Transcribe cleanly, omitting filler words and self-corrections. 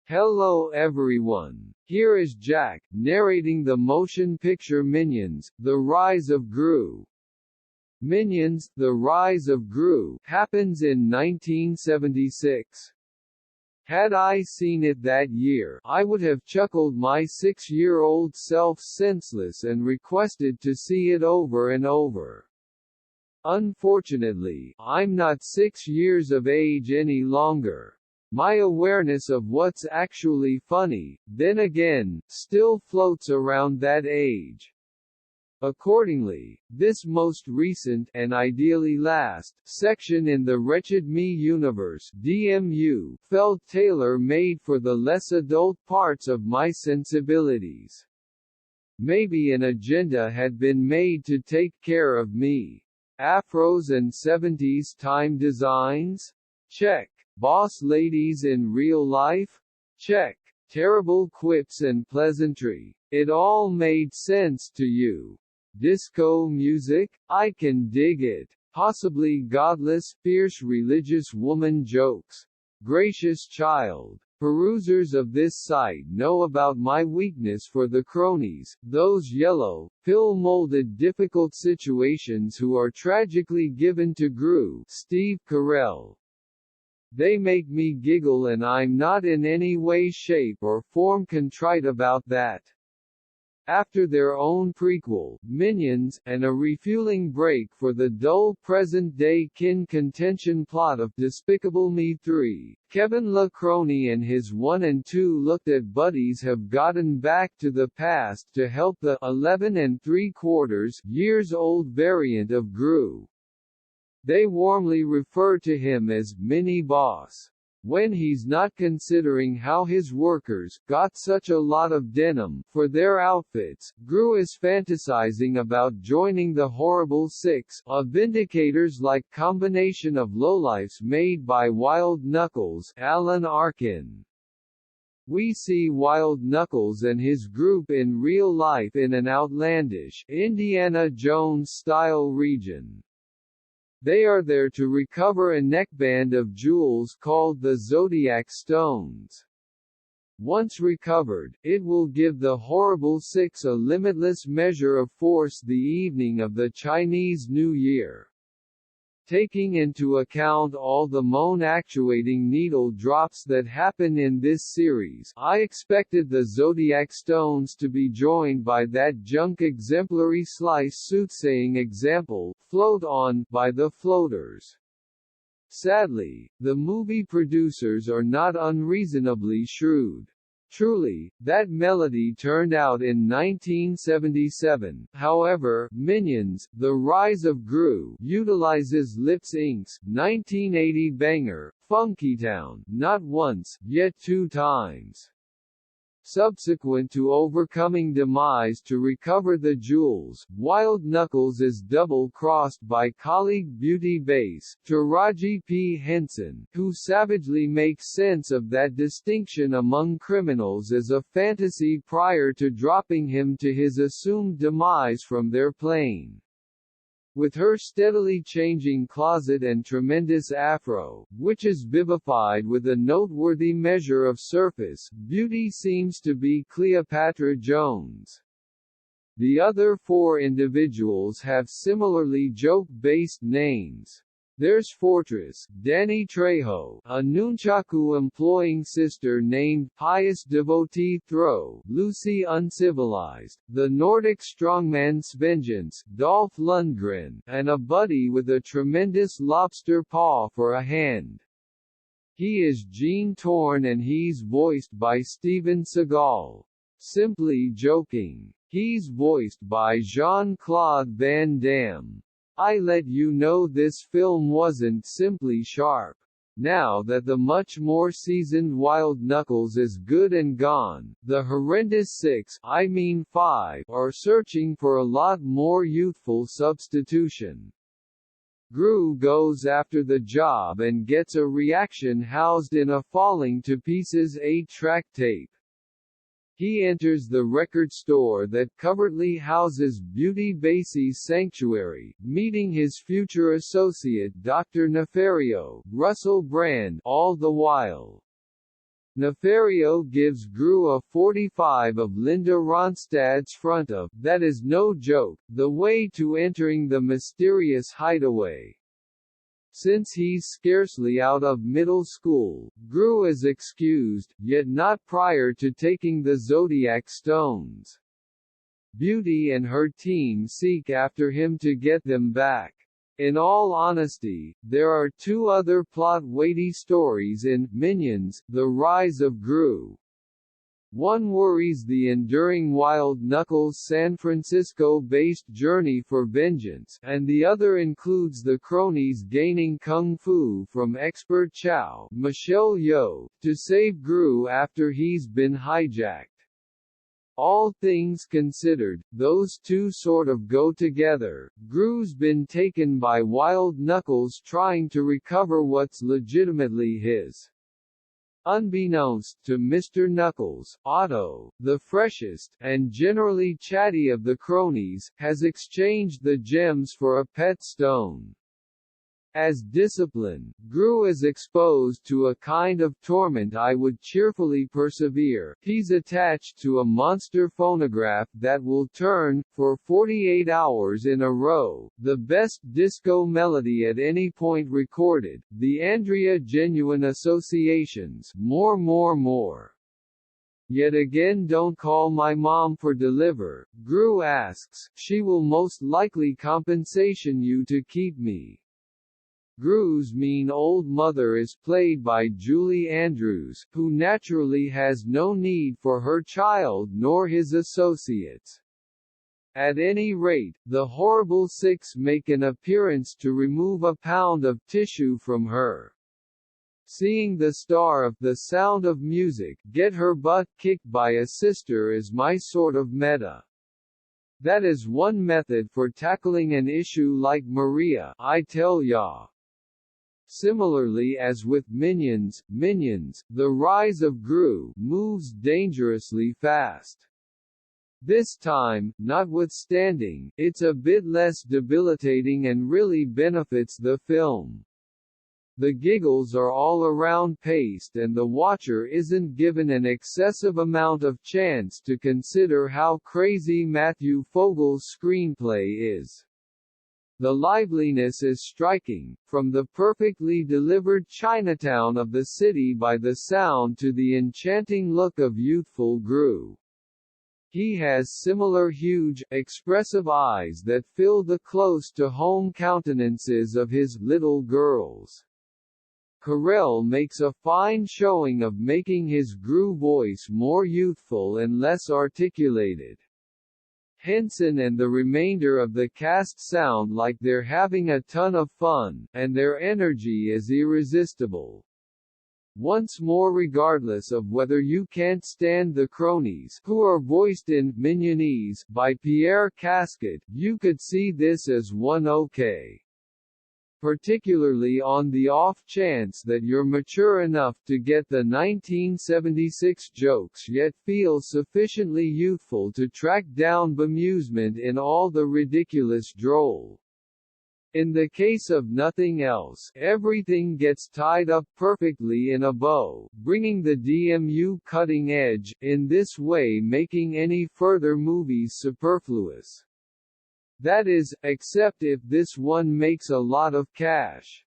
Hello everyone. Here is Jack, narrating the motion picture MiNiOnS, The Rise of GrU. MiNiOnS, The Rise of GrU, happens in 1976. Had I seen it that year, I would have chuckled my 6-year-old self senseless and requested to see it over and over. Unfortunately, I'm not 6 years of age any longer. My awareness of what's actually funny, then again, still floats around that age. Accordingly, this most recent, and ideally last, section in the Wretched Me universe (DMU) felt tailor-made for the less adult parts of my sensibilities. Maybe an agenda had been made to take care of me. Afros and 70s time designs? Check. Boss ladies in real life? Check. Terrible quips and pleasantry? It all made sense to you. Disco music? I can dig it. Possibly godless, fierce religious woman jokes? Gracious child. Perusers of this site know about my weakness for the cronies, those yellow, pill-molded difficult situations who are tragically given to GrU. Steve Carell. They make me giggle and I'm not in any way, shape or form contrite about that. After their own prequel, MiNiOnS, and a refueling break for the dull present-day kin contention plot of Despicable Me 3, Kevin La Crony and his 1 and 2 looked at buddies have gotten back to the past to help the 11 3/4 years old variant of GrU. They warmly refer to him as Mini Boss. When he's not considering how his workers got such a lot of denim for their outfits, GrU is fantasizing about joining the horrible six, a vindicators-like combination of lowlifes made by Wild Knuckles, Alan Arkin. We see Wild Knuckles and his group in real life in an outlandish, Indiana Jones-style region. They are there to recover a neckband of jewels called the Zodiac Stones. Once recovered, it will give the horrible six a limitless measure of force the evening of the Chinese New Year. Taking into account all the moan-actuating needle drops that happen in this series, I expected the Zodiac Stones to be joined by that junk exemplary slice soothsaying example, Float On, by the Floaters. Sadly, the movie producers are not unreasonably shrewd. Truly, that melody turned out in 1977. However, MiNiOnS, The Rise of GrU, utilizes Lip Inc.'s 1980 banger, Funkytown, not once, yet 2 times. Subsequent to overcoming demise to recover the jewels, Wild Knuckles is double-crossed by colleague beauty bass, Taraji P. Henson, who savagely makes sense of that distinction among criminals as a fantasy prior to dropping him to his assumed demise from their plane. With her steadily changing closet and tremendous afro, which is vivified with a noteworthy measure of surface beauty, seems to be Cleopatra Jones. The other 4 individuals have similarly joke-based names. There's Fortress, Danny Trejo, a nunchaku-employing sister named Pious Devotee Throw, Lucy Uncivilized, the Nordic strongman Svengeance, Dolph Lundgren, and a buddy with a tremendous lobster paw for a hand. He is Gene Torn and he's voiced by Steven Seagal. Simply joking. He's voiced by Jean-Claude Van Damme. I let you know this film wasn't simply sharp. Now that the much more seasoned Wild Knuckles is good and gone, the horrendous 6, I mean 5, are searching for a lot more youthful substitution. GrU goes after the job and gets a reaction housed in a falling to pieces 8-track tape. He enters the record store that covertly houses Beauty Basie's sanctuary, meeting his future associate Dr. Nefario, Russell Brand, all the while. Nefario gives GrU a 45 of Linda Ronstadt's front of "That is no joke, the way to entering the mysterious hideaway." Since he's scarcely out of middle school, GrU is excused, yet not prior to taking the Zodiac stones. Beauty and her team seek after him to get them back. In all honesty, there are two other plot-weighty stories in MiNiOnS, The RiSe of GrU. One worries the enduring Wild Knuckles' San Francisco-based journey for vengeance, and the other includes the cronies gaining kung fu from expert Chow, Michelle Yeoh, to save GrU after he's been hijacked. All things considered, those two sort of go together. GrU's been taken by Wild Knuckles trying to recover what's legitimately his. Unbeknownst to Mr. Knuckles, Otto, the freshest, and generally chatty of the cronies, has exchanged the gems for a pet stone. As discipline, GrU is exposed to a kind of torment I would cheerfully persevere. He's attached to a monster phonograph that will turn, for 48 hours in a row, the best disco melody at any point recorded, the Andrea Genuine Associations, more. Yet again, don't call my mom for deliver, GrU asks, she will most likely compensation you to keep me. GrU's mean old mother is played by Julie Andrews, who naturally has no need for her child nor his associates. At any rate, the horrible six make an appearance to remove a pound of tissue from her. Seeing the star of The Sound of Music get her butt kicked by a sister is my sort of meta. That is one method for tackling an issue like Maria, I tell ya. Similarly as with MiNiOnS, The RiSe of GrU moves dangerously fast. This time, notwithstanding, it's a bit less debilitating and really benefits the film. The giggles are all around paced and the watcher isn't given an excessive amount of chance to consider how crazy Matthew Fogel's screenplay is. The liveliness is striking, from the perfectly delivered Chinatown of the city by the sound to the enchanting look of youthful GrU. He has similar huge, expressive eyes that fill the close-to-home countenances of his little girls. Carell makes a fine showing of making his GrU voice more youthful and less articulated. Henson and the remainder of the cast sound like they're having a ton of fun, and their energy is irresistible. Once more, regardless of whether you can't stand the cronies, who are voiced in MiNiOnS by Pierre Casket, you could see this as one okay. Particularly on the off chance that you're mature enough to get the 1976 jokes yet feel sufficiently youthful to track down bemusement in all the ridiculous droll. In the case of nothing else, everything gets tied up perfectly in a bow, bringing the DMU cutting edge, in this way making any further movies superfluous. That is, except if this one makes a lot of cash.